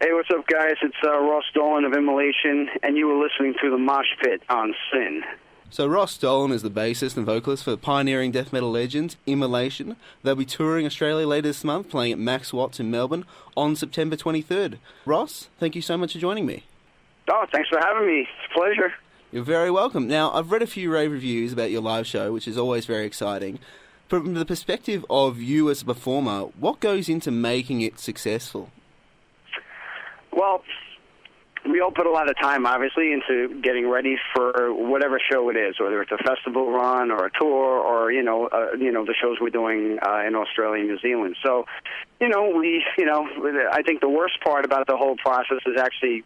Hey, what's up, guys? It's Ross Dolan of Immolation, and you were listening to the Moshpit on Sin. So Ross Dolan is the bassist and vocalist for pioneering death metal legend Immolation. They'll be touring Australia later this month, playing at Max Watts in Melbourne on September 23rd. Ross, thank you so much for joining me. Oh, thanks for having me. It's a pleasure. You're very welcome. Now, I've read a few rave reviews about your live show, which is always very exciting. From the perspective of you as a performer, what goes into making it successful? Well, we all put a lot of time, obviously, into getting ready for whatever show it is, whether it's a festival run or a tour or, the shows we're doing in Australia and New Zealand. So, I think the worst part about the whole process is actually,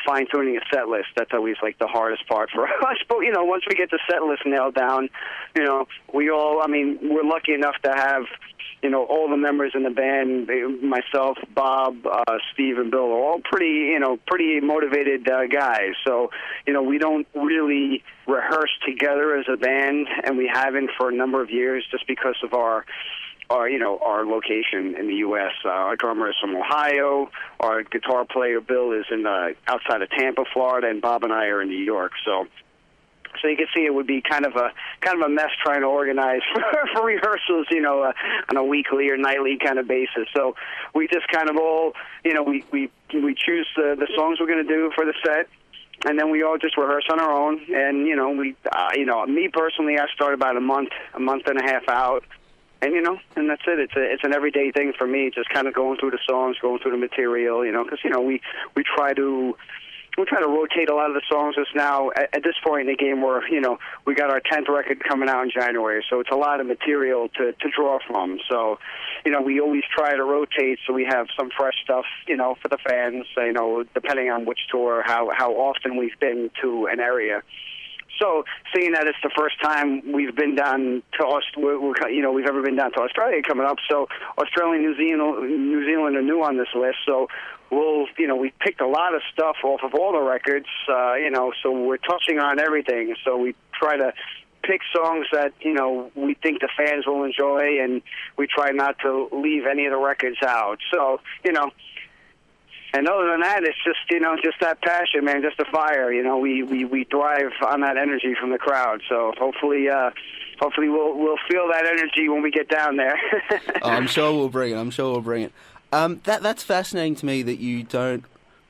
fine-tuning a set list. That's always, like, the hardest part for us. But, once we get the set list nailed down, we're lucky enough to have all the members in the band, myself, Bob, Steve, and Bill, are all pretty motivated guys. So, we don't really rehearse together as a band, and we haven't for a number of years just because of our location in the U.S. Our drummer is from Ohio. Our guitar player, Bill, is in outside of Tampa, Florida, and Bob and I are in New York. So you can see it would be kind of a mess trying to organize for rehearsals, on a weekly or nightly kind of basis. So we just kind of all, we choose the songs we're going to do for the set, and then we all just rehearse on our own. And me personally, I start about a month and a half out, and and that's it. It's an everyday thing for me, just kind of going through the songs, going through the material, because we try to. We're trying to rotate a lot of the songs just now. At this point in the game, where we got our 10th record coming out in January, so it's a lot of material to draw from. So, we always try to rotate so we have some fresh stuff, for the fans. Depending on which tour, how often we've been to an area. So, seeing that it's the first time we've been down to we've ever been down to Australia coming up. So, Australia and New Zealand are new on this list. So, we picked a lot of stuff off of all the records. So we're touching on everything. So we try to pick songs that we think the fans will enjoy, and we try not to leave any of the records out. So And other than that, it's just just that passion, man, just a fire. We thrive on that energy from the crowd. So hopefully we'll feel that energy when we get down there. Oh, I'm sure we'll bring it. That's fascinating to me that you don't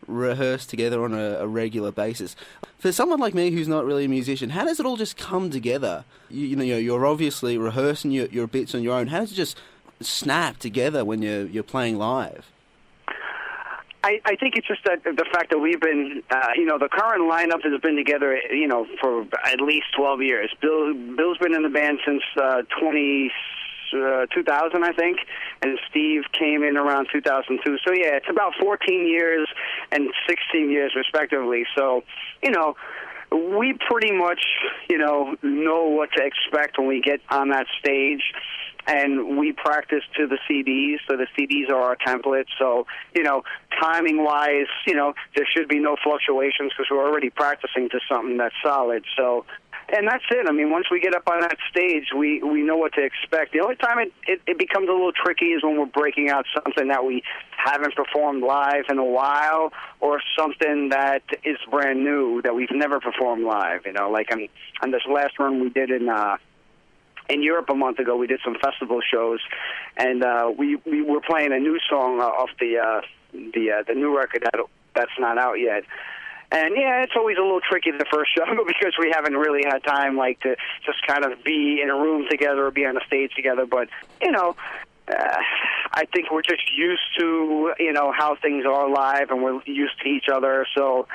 rehearse together on a regular basis. For someone like me who's not really a musician, how does it all just come together? You're obviously rehearsing your bits on your own. How does it just snap together when you're playing live? I think it's just that the fact that we've been, the current lineup has been together, for at least 12 years. Bill's been in the band since 2000, I think, and Steve came in around 2002. So, yeah, it's about 14 years and 16 years, respectively. So, we pretty much, know what to expect when we get on that stage. And we practice to the CDs, so the CDs are our templates. So, timing-wise, there should be no fluctuations because we're already practicing to something that's solid. So, and that's it. I mean, once we get up on that stage, we know what to expect. The only time it becomes a little tricky is when we're breaking out something that we haven't performed live in a while, or something that is brand new that we've never performed live. Like on this last run we did in Europe a month ago, we did some festival shows, and we were playing a new song off the new record that's not out yet. And yeah, it's always a little tricky the first show because we haven't really had time to just kind of be in a room together or be on a stage together. But I think we're just used to how things are live, and we're used to each other. So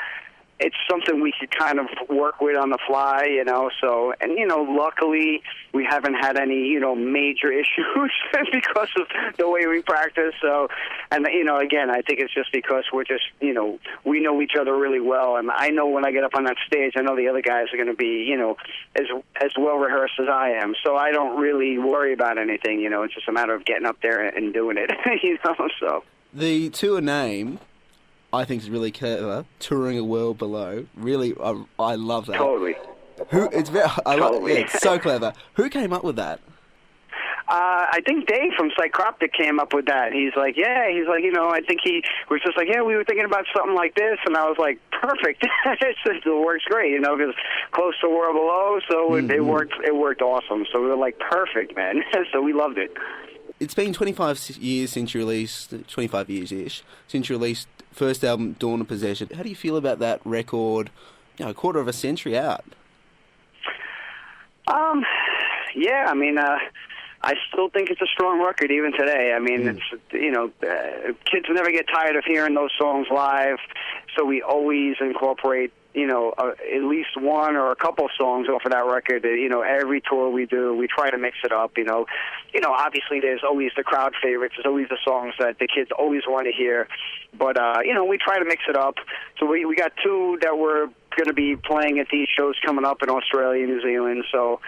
it's something we could kind of work with on the fly, So, and luckily we haven't had any major issues because of the way we practice. So, and again, I think it's just because we're just we know each other really well, and I know when I get up on that stage, I know the other guys are going to be as well rehearsed as I am. So I don't really worry about anything. It's just a matter of getting up there and doing it. So the tour name, I think, is really clever. Touring a World Below. Really, I love that. Totally. It's so clever. Who came up with that? I think Dave from Psychroptic came up with that. He's like, I think he was just like, we were thinking about something like this, and I was like, perfect. It works great, because close to World Below, so it worked awesome. So we were like, perfect, man. So we loved it. It's been 25 years since you released, 25 years-ish, since you released first album, Dawn of Possession. How do you feel about that record, a quarter of a century out? Yeah, I still think it's a strong record even today. It's, kids never get tired of hearing those songs live, so we always incorporate, at least one or a couple songs off of that record. Every tour we do, we try to mix it up, obviously there's always the crowd favorites. There's always the songs that the kids always want to hear, but, we try to mix it up. So we got two that we're going to be playing at these shows coming up in Australia, New Zealand, so,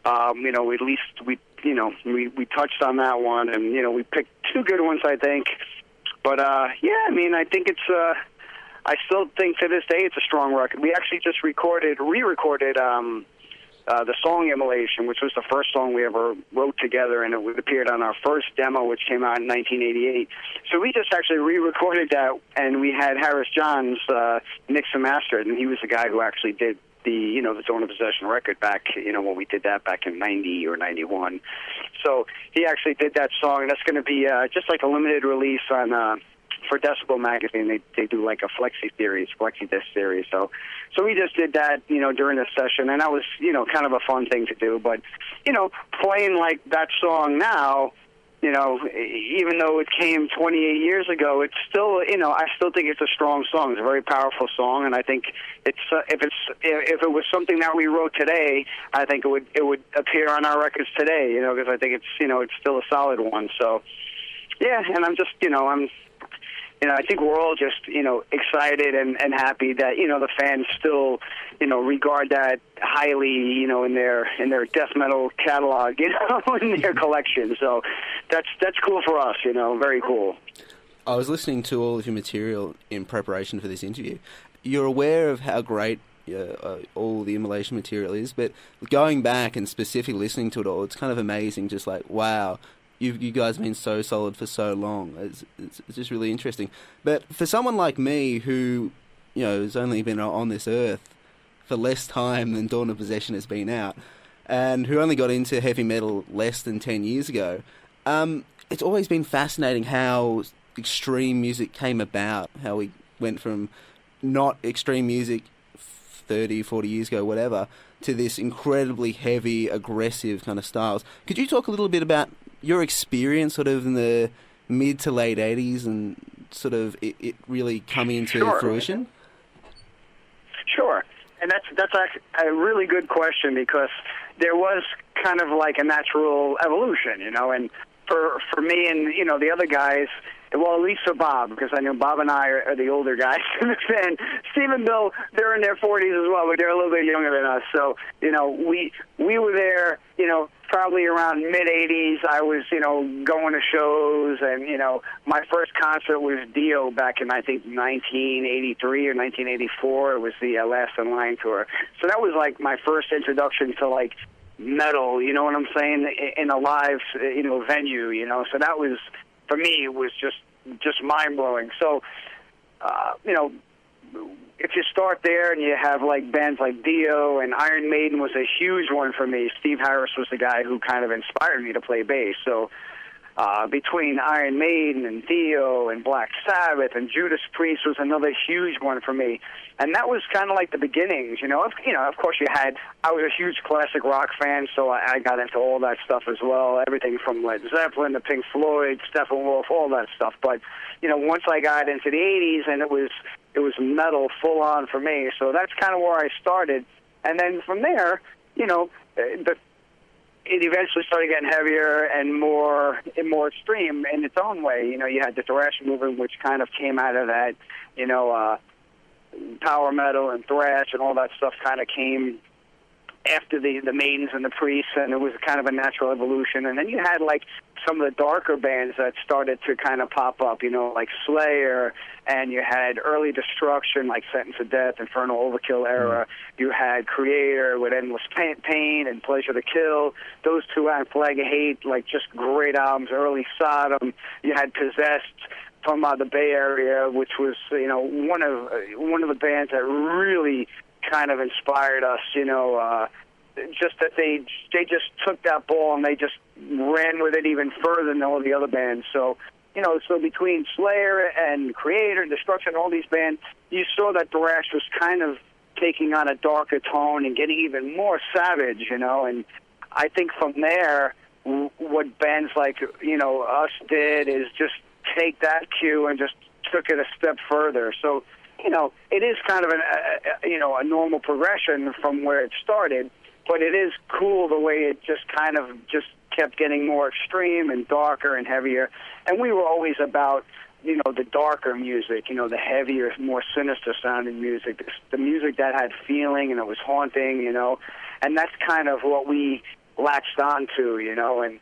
at least we touched on that one, and, we picked two good ones, I think. But, I think it's, I still think to this day it's a strong record. We actually just re-recorded the song Immolation, which was the first song we ever wrote together, and it appeared on our first demo, which came out in 1988. So we just actually re-recorded that, and we had Harris Johns mix and master it, and he was the guy who actually did the Dawn of Possession record back, when we did that back in 90 or 91. So he actually did that song, and that's going to be just like a limited release on for Decibel magazine. They do like a flexi disc series. So we just did that, during the session, and that was, kind of a fun thing to do. But, playing like that song now, even though it came 28 years ago, it's still, I still think it's a strong song. It's a very powerful song, and I think it's if it was something that we wrote today, I think it would appear on our records today, because I think it's, it's still a solid one. So, yeah, and I'm just, I think we're all just, excited and happy that, the fans still, regard that highly, in their death metal catalog, in their collection. So that's cool for us, very cool. I was listening to all of your material in preparation for this interview. You're aware of how great all the Immolation material is, but going back and specifically listening to it all, it's kind of amazing, just like, wow, you guys have been so solid for so long. It's just really interesting. But for someone like me who, has only been on this earth for less time than Dawn of Possession has been out, and who only got into heavy metal less than 10 years ago, it's always been fascinating how extreme music came about, how we went from not extreme music 30, 40 years ago, whatever, to this incredibly heavy, aggressive kind of styles. Could you talk a little bit about your experience sort of in the mid to late 80s and sort of it really coming into fruition? Sure. And that's a really good question, because there was kind of like a natural evolution, and for me and, the other guys, well, at least for Bob, because I know Bob and I are the older guys in the band. Steve and Bill, they're in their 40s as well, but they're a little bit younger than us. So, we were there, probably around mid-'80s. I was, going to shows, and, my first concert was Dio back in, I think, 1983 or 1984. It was the Last in Line tour. So that was, like, my first introduction to, like, metal, you know what I'm saying, in a live, venue, So that was, for me, it was just mind-blowing. So, if you start there and you have like bands like Dio, and Iron Maiden was a huge one for me. Steve Harris was the guy who kind of inspired me to play bass. So between Iron Maiden and Dio and Black Sabbath and Judas Priest was another huge one for me. And that was kind of like the beginnings, Of course, I was a huge classic rock fan, so I got into all that stuff as well. Everything from Led Zeppelin to Pink Floyd, Steppenwolf, all that stuff. But, once I got into the 80s, and it was metal full on for me. So that's kind of where I started. And then from there, it eventually started getting heavier and more extreme in its own way. You had the thrash movement, which kind of came out of that, power metal and thrash and all that stuff kind of came after the Maidens and the Priests, and it was kind of a natural evolution. And then you had like some of the darker bands that started to kind of pop up, like Slayer, and you had Early Destruction, like Sentence of Death, Infernal Overkill era. You had Creator with Endless Pain and Pleasure to Kill. Those two had Flag of Hate, like just great albums. Early Sodom. You had Possessed from the Bay Area, which was one of the bands that really kind of inspired us. Just that they just took that ball and they just ran with it even further than all the other bands. So so between Slayer and Creator, Destruction, all these bands, you saw that thrash was kind of taking on a darker tone and getting even more savage. And I think from there, what bands like us did is just take that cue and just took it a step further. So it is kind of a normal progression from where it started, but it is cool the way it just kind of just kept getting more extreme and darker and heavier. And we were always about the darker music, the heavier, more sinister sounding music, the music that had feeling and it was haunting, and that's kind of what we latched onto, and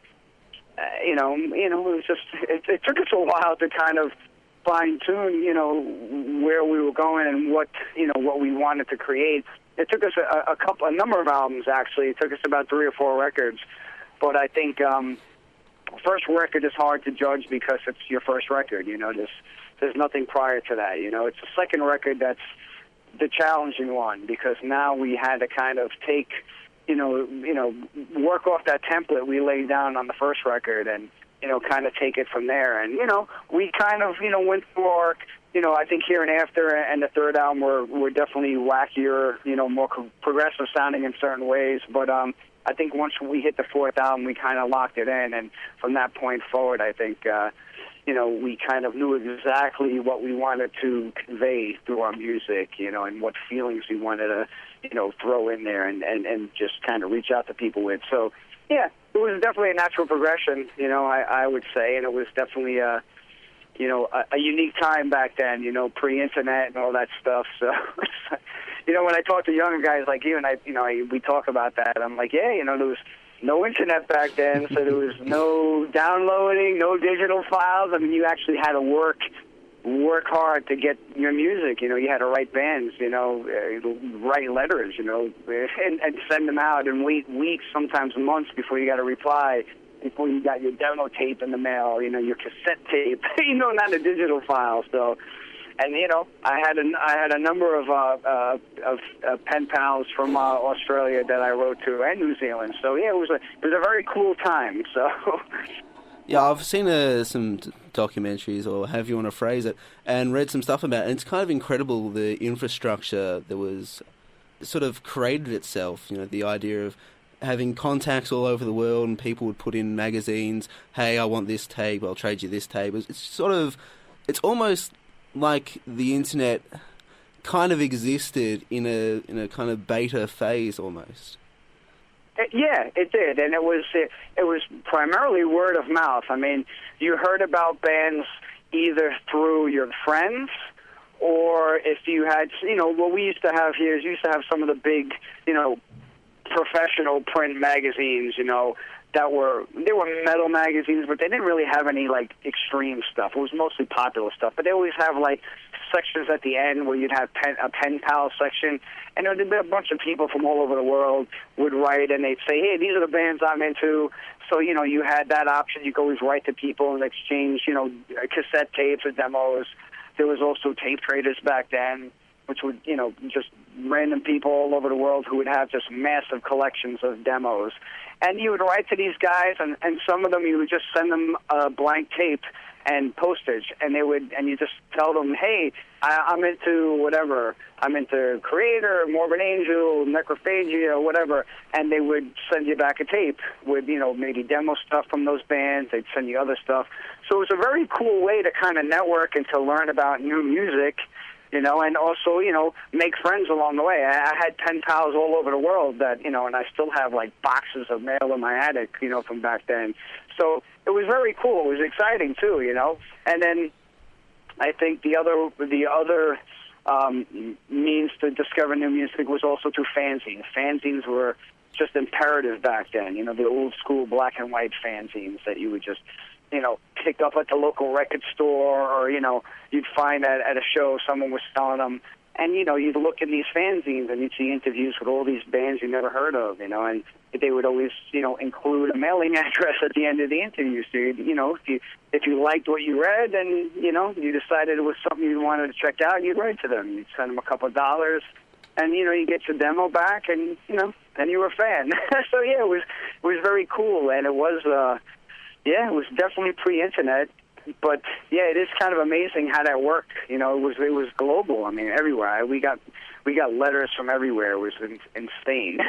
it was just it took us a while to kind of fine tune, where we were going and what we wanted to create. It took us a number of albums actually. It took us about 3 or 4 records, but I think first record is hard to judge because it's your first record. There's nothing prior to that. It's the second record that's the challenging one because now we had to kind of take, work off that template we laid down on the first record and kind of take it from there. And we kind of went through our, I think Here and After and the third album were definitely wackier, more progressive sounding in certain ways. But I think once we hit the fourth album, we kind of locked it in, and from that point forward, I think we kind of knew exactly what we wanted to convey through our music, and what feelings we wanted to, throw in there and just kind of reach out to people with. So, yeah, it was definitely a natural progression, I would say, and it was definitely a unique time back then, pre-internet and all that stuff. So, when I talk to younger guys like you and we talk about that, I'm like, yeah, there was no internet back then, so there was no downloading, no digital files. I mean, you actually had to work hard to get your music. You had to write bands, write letters, and send them out and wait weeks, sometimes months before you got a reply, before you got your demo tape in the mail, your cassette tape, not a digital file. So, and I had a number of pen pals from Australia that I wrote to, and New Zealand. So yeah, it was a very cool time. So. Yeah, I've seen some documentaries, or however you want to phrase it, and read some stuff about it. And it's kind of incredible the infrastructure that was sort of created itself. The idea of having contacts all over the world, and people would put in magazines, hey, I want this tape, I'll trade you this tape. It's almost like the internet kind of existed in a kind of beta phase almost. Yeah, it did, and it was primarily word of mouth. I mean, you heard about bands either through your friends, or if you had, what we used to have here is you used to have some of the big, professional print magazines, they were metal magazines, but they didn't really have any like extreme stuff. It was mostly popular stuff, but they always have like sections at the end where you'd have a pen pal section, and there'd be a bunch of people from all over the world would write, and they'd say, hey, these are the bands I'm into. So you had that option. You could always write to people and exchange cassette tapes or demos. There was also tape traders back then, which would just random people all over the world who would have just massive collections of demos. And you would write to these guys, and some of them you would just send them a blank tape and postage, and you just tell them, hey, I'm into whatever. I'm into Creator, Morbid Angel, Necrophagia, whatever, and they would send you back a tape with, maybe demo stuff from those bands. They'd send you other stuff. So it was a very cool way to kind of network and to learn about new music, and also, make friends along the way. I had pen pals all over the world that, and I still have, like, boxes of mail in my attic, from back then. So it was very cool. It was exciting, too, And then I think the other means to discover new music was also through fanzines. Fanzines were just imperative back then, the old school black and white fanzines that you would just, pick up at the local record store, or, you'd find at a show someone was selling them. And, you'd look in these fanzines and you'd see interviews with all these bands you never heard of, and they would always, include a mailing address at the end of the interview. So, if you liked what you read and, you decided it was something you wanted to check out, you'd write to them. You'd send them a couple of dollars, and, you get your demo back, and, then you were a fan. So, yeah, it was very cool, and it was, it was definitely pre-internet. But yeah, it is kind of amazing how that worked. It was global. I mean, everywhere. We got letters from everywhere. It was insane.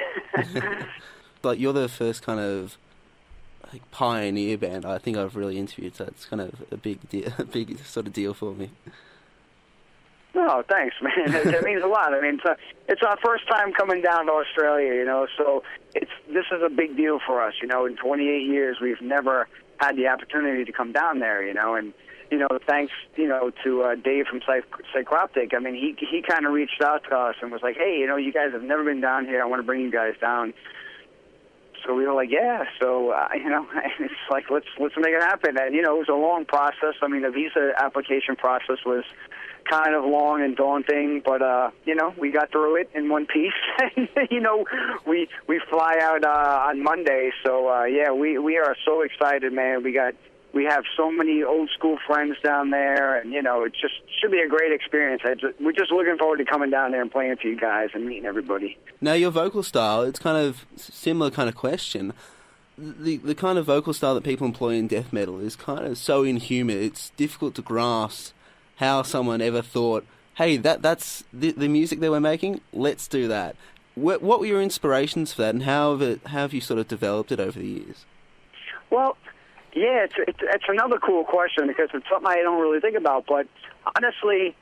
Like, you're the first kind of pioneer band I think I've really interviewed, so it's kind of a big deal, a big sort of deal for me. Oh, thanks, man. That means a lot. I mean, it's our first time coming down to Australia, so this is a big deal for us. In 28 years, we've never had the opportunity to come down there, and, thanks, to Dave from Psychroptic. I mean, he kind of reached out to us and was like, hey, you guys have never been down here. I want to bring you guys down. So we were like, yeah. So, it's like, let's make it happen. And, it was a long process. I mean, the visa application process was kind of long and daunting, but, we got through it in one piece. And, we fly out on Monday. So, we are so excited, man. We have so many old school friends down there, and, it just should be a great experience. We're just looking forward to coming down there and playing for you guys and meeting everybody. Now, your vocal style, it's kind of similar kind of question. The kind of vocal style that people employ in death metal is kind of so inhuman, it's difficult to grasp how someone ever thought, hey, that's the music they were making, let's do that. What were your inspirations for that, and how have you sort of developed it over the years? Well, yeah, it's another cool question, because it's something I don't really think about. But honestly,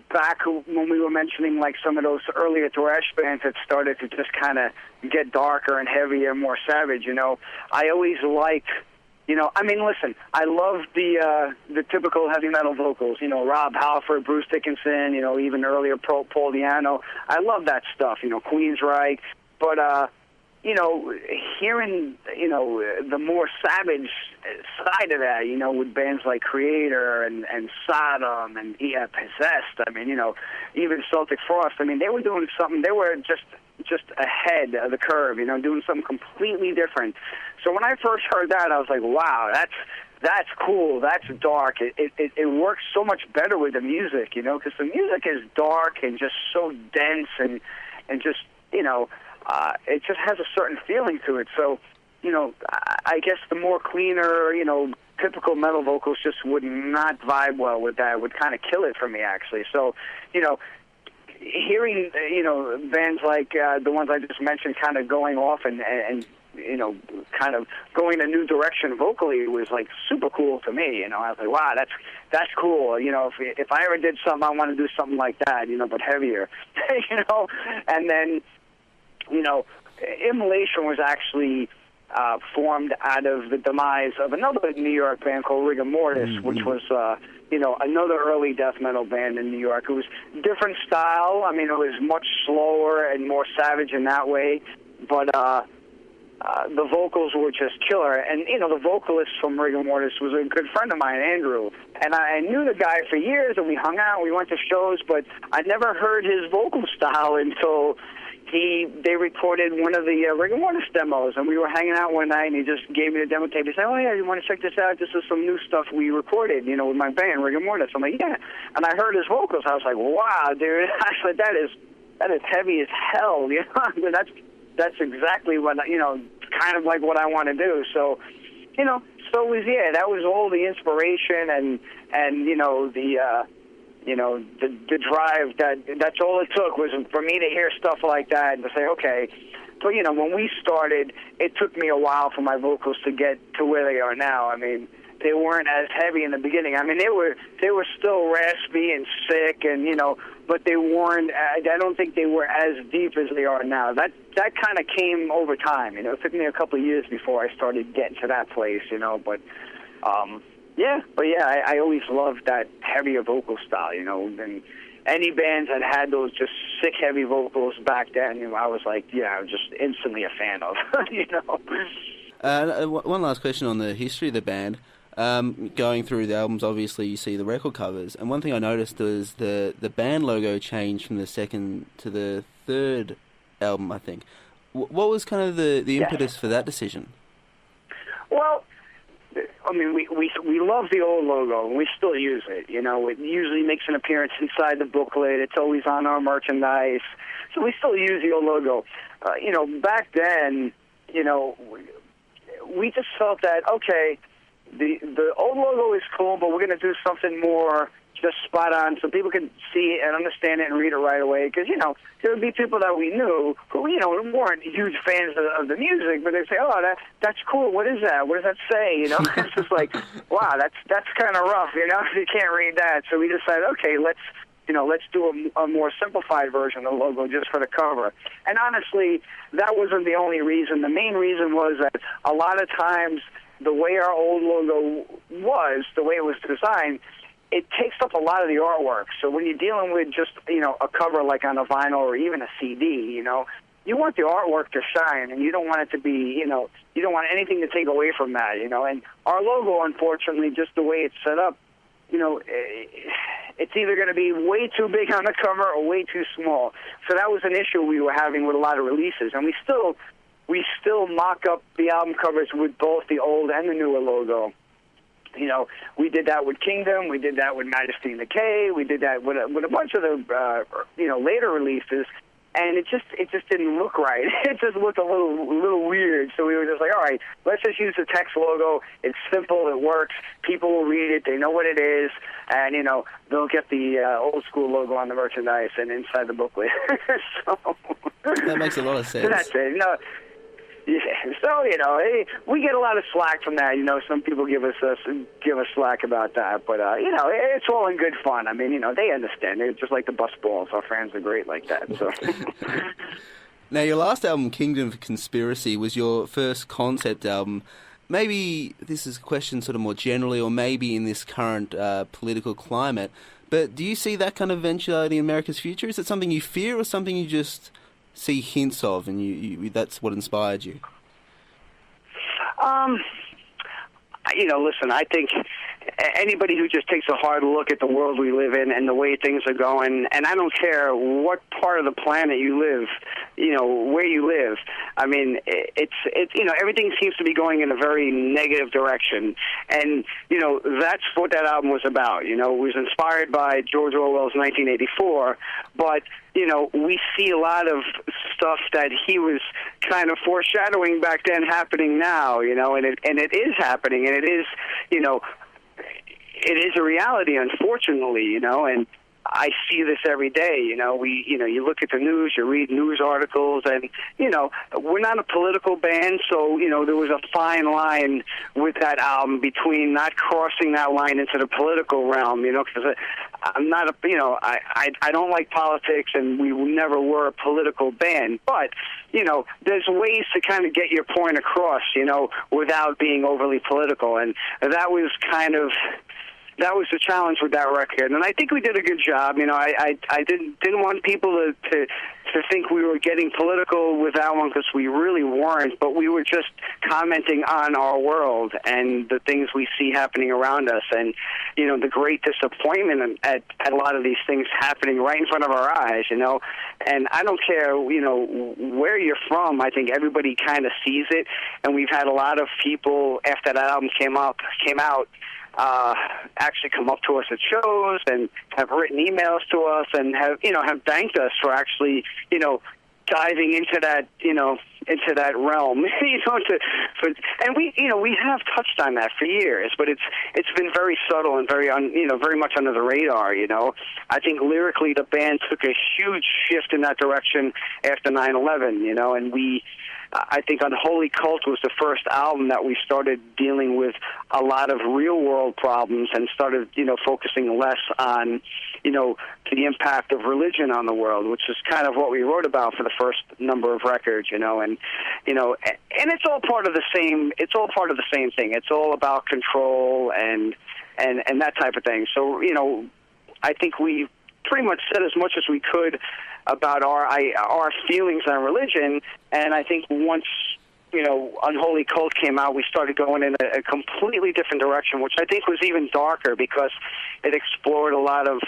back when we were mentioning like some of those earlier thrash bands that started to just kind of get darker and heavier and more savage, I always liked, I mean, listen, I love the typical heavy metal vocals, Rob Halford, Bruce Dickinson, even earlier Paul Di'Anno. I love that stuff, Queensryche. But, hearing, the more savage side of that, with bands like Creator and Sodom and Possessed, I mean, even Celtic Frost, I mean, they were doing something, they were just ahead of the curve, doing something completely different. So when I first heard that, I was like, wow, that's cool, that's dark. It works so much better with the music, because the music is dark and just so dense and just, it just has a certain feeling to it. So, I guess the more cleaner, typical metal vocals just would not vibe well with that. It would kind of kill it for me, actually. So, hearing, bands like the ones I just mentioned kind of going off and kind of going a new direction vocally was like super cool to me. I was like, wow, that's cool. If I ever did something, I want to do something like that, but heavier, and then, Immolation was actually formed out of the demise of another New York band called Rigor Mortis, which was, another early death metal band in New York. It was different style. I mean, it was much slower and more savage in that way, but the vocals were just killer. And, the vocalist from Rigor Mortis was a good friend of mine, Andrew. And I knew the guy for years, and we hung out, we went to shows, but I never heard his vocal style until they recorded one of the Rigor Mortis demos, and we were hanging out one night, and he just gave me the demo tape. He said, oh, yeah, you want to check this out? This is some new stuff we recorded, with my band, Rigor Mortis. I'm like, yeah. And I heard his vocals. I was like, wow, dude. I said, that is heavy as hell, That's exactly what, kind of like what I want to do. So, so it was, that was all the inspiration and the drive, that's all it took was for me to hear stuff like that and to say, okay. But, when we started, it took me a while for my vocals to get to where they are now. I mean, they weren't as heavy in the beginning. I mean, they were still raspy and sick and, but they weren't, I don't think they were as deep as they are now. That kind of came over time, It took me a couple of years before I started getting to that place, but, But I always loved that heavier vocal style, and any bands that had those just sick, heavy vocals back then, I was like, I was just instantly a fan of, One last question on the history of the band. Going through the albums, obviously you see the record covers, and one thing I noticed was the band logo changed from the second to the third album, I think. What was kind of the impetus for that decision? Well, I mean, we love the old logo, and we still use it. It usually makes an appearance inside the booklet. It's always on our merchandise. So we still use the old logo. Back then, we just felt that, okay, the old logo is cool, but we're going to do something more just spot on so people can see it and understand it and read it right away. Because, there would be people that we knew who, weren't huge fans of the music, but they'd say, oh, that's cool. What is that? What does that say? It's just like, wow, that's kind of rough, You can't read that. So we decided, okay, let's do a more simplified version of the logo just for the cover. And honestly, that wasn't the only reason. The main reason was that a lot of times the way our old logo was, the way it was designed, it takes up a lot of the artwork. So when you're dealing with just, a cover like on a vinyl or even a CD, you want the artwork to shine, and you don't want it to be, you don't want anything to take away from that, And our logo, unfortunately, just the way it's set up, it's either going to be way too big on the cover or way too small. So that was an issue we were having with a lot of releases, and we still mock up the album covers with both the old and the newer logo. We did that with Kingdom, we did that with Majesty and Decay, we did that with a bunch of the later releases, and it just didn't look right. It just looked a little weird. So we were just like, all right, let's just use the text logo. It's simple, it works. People will read it, they know what it is, and they'll get the old school logo on the merchandise and inside the booklet. So that makes a lot of sense. So that's it. Yeah, so we get a lot of slack from that. Some people give us slack about that, but it's all in good fun. I mean, they understand. They're just like the bus balls. Our fans are great like that. So. Now, your last album, Kingdom of Conspiracy, was your first concept album. Maybe this is a question sort of more generally, or maybe in this current political climate. But do you see that kind of eventuality in America's future? Is it something you fear, or something you just see hints of, and you that's what inspired you? Listen, I think anybody who just takes a hard look at the world we live in and the way things are going, and I don't care what part of the planet you live, where you live. I mean, it's everything seems to be going in a very negative direction, and that's what that album was about. It was inspired by George Orwell's 1984, but we see a lot of stuff that he was kind of foreshadowing back then happening now, and it is happening, and it is, it is a reality, unfortunately, and I see this every day. You look at the news, you read news articles, and we're not a political band, so there was a fine line with that album between not crossing that line into the political realm. Because I'm not I don't like politics, and we never were a political band. But there's ways to kind of get your point across, without being overly political, and that was the challenge with that record, and I think we did a good job. I didn't want people to think we were getting political with that one, because we really weren't, but we were just commenting on our world and the things we see happening around us, and the great disappointment at a lot of these things happening right in front of our eyes. And I don't care where you're from. I think everybody kind of sees it, and we've had a lot of people after that album came out actually come up to us at shows and have written emails to us and have thanked us for actually, diving into that realm, and we have touched on that for years, but it's been very subtle and very much under the radar. I think lyrically the band took a huge shift in that direction after 9/11. And we I think Unholy Cult was the first album that we started dealing with a lot of real-world problems and started, focusing less on, the impact of religion on the world, which is kind of what we wrote about for the first number of records, and it's all part of the same. It's all part of the same thing. It's all about control and that type of thing. So, I think we pretty much said as much as we could about our feelings on religion, and I think once Unholy Cult came out, we started going in a completely different direction, which I think was even darker because it explored a lot of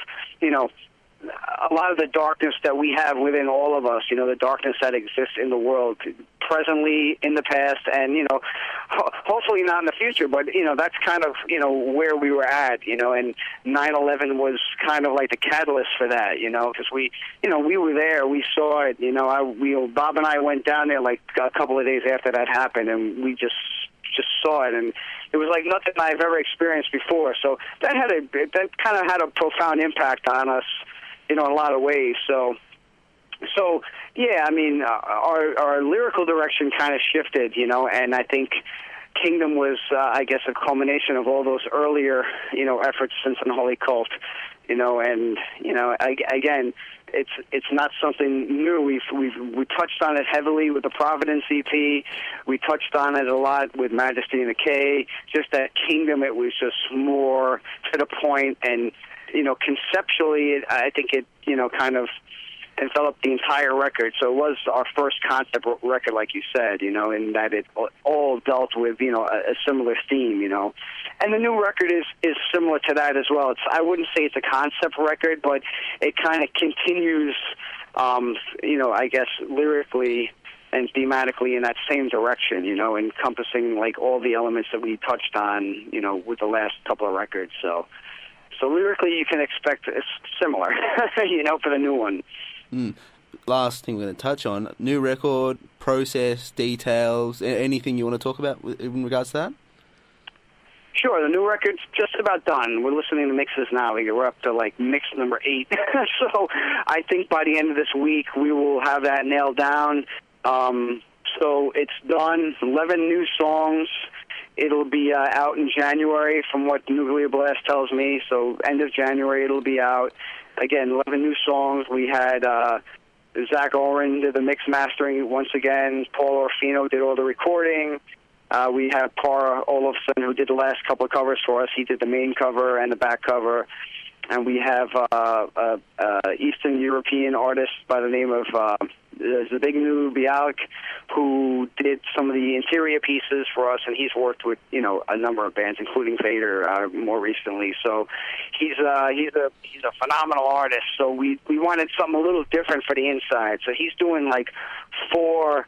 the darkness that we have within all of us, the darkness that exists in the world presently, in the past, and, hopefully not in the future, but, that's kind of, where we were at, and 9/11 was kind of like the catalyst for that, because we were there, we saw it, Bob and I went down there like a couple of days after that happened, and we just saw it, and it was like nothing I've ever experienced before, so that kind of had a profound impact on us, in a lot of ways. So yeah, I mean, our lyrical direction kind of shifted, and I think Kingdom was, I guess, a culmination of all those earlier, efforts since Unholy Cult, and again, it's not something new. We touched on it heavily with the Providence EP. We touched on it a lot with Majesty and the K. Just that Kingdom, it was just more to the point, and conceptually, I think it, kind of enveloped the entire record. So it was our first concept record, like you said, in that it all dealt with, a similar theme, And the new record is similar to that as well. I wouldn't say it's a concept record, but it kind of continues, I guess, lyrically and thematically in that same direction, encompassing like all the elements that we touched on, with the last couple of records. So lyrically, you can expect it's similar, for the new one. Last thing we're going to touch on, new record, process, details, anything you want to talk about in regards to that? Sure, the new record's just about done. We're listening to mixes now. We're up to, mix number 8. So I think by the end of this week, we will have that nailed down. So it's done, 11 new songs. It'll be out in January, from what Nuclear Blast tells me. So end of January, it'll be out. Again, 11 new songs. We had Zach Oren did the mix mastering once again. Paul Orfino did all the recording. We have Para Olofsson, who did the last couple of covers for us. He did the main cover and the back cover. And we have Eastern European artist by the name of Zbigniew Bialik, who did some of the interior pieces for us, and he's worked with a number of bands, including Vader, more recently. So he's a phenomenal artist. So we wanted something a little different for the inside. So he's doing 4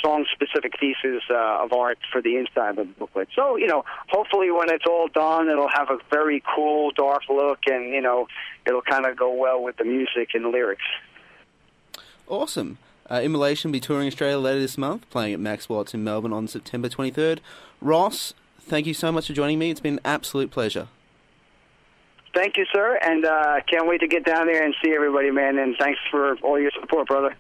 song-specific pieces of art for the inside of the booklet. So, hopefully when it's all done, it'll have a very cool, dark look, and, it'll kind of go well with the music and the lyrics. Awesome. Immolation will be touring Australia later this month, playing at Max Watts in Melbourne on September 23rd. Ross, thank you so much for joining me. It's been an absolute pleasure. Thank you, sir, and can't wait to get down there and see everybody, man, and thanks for all your support, brother.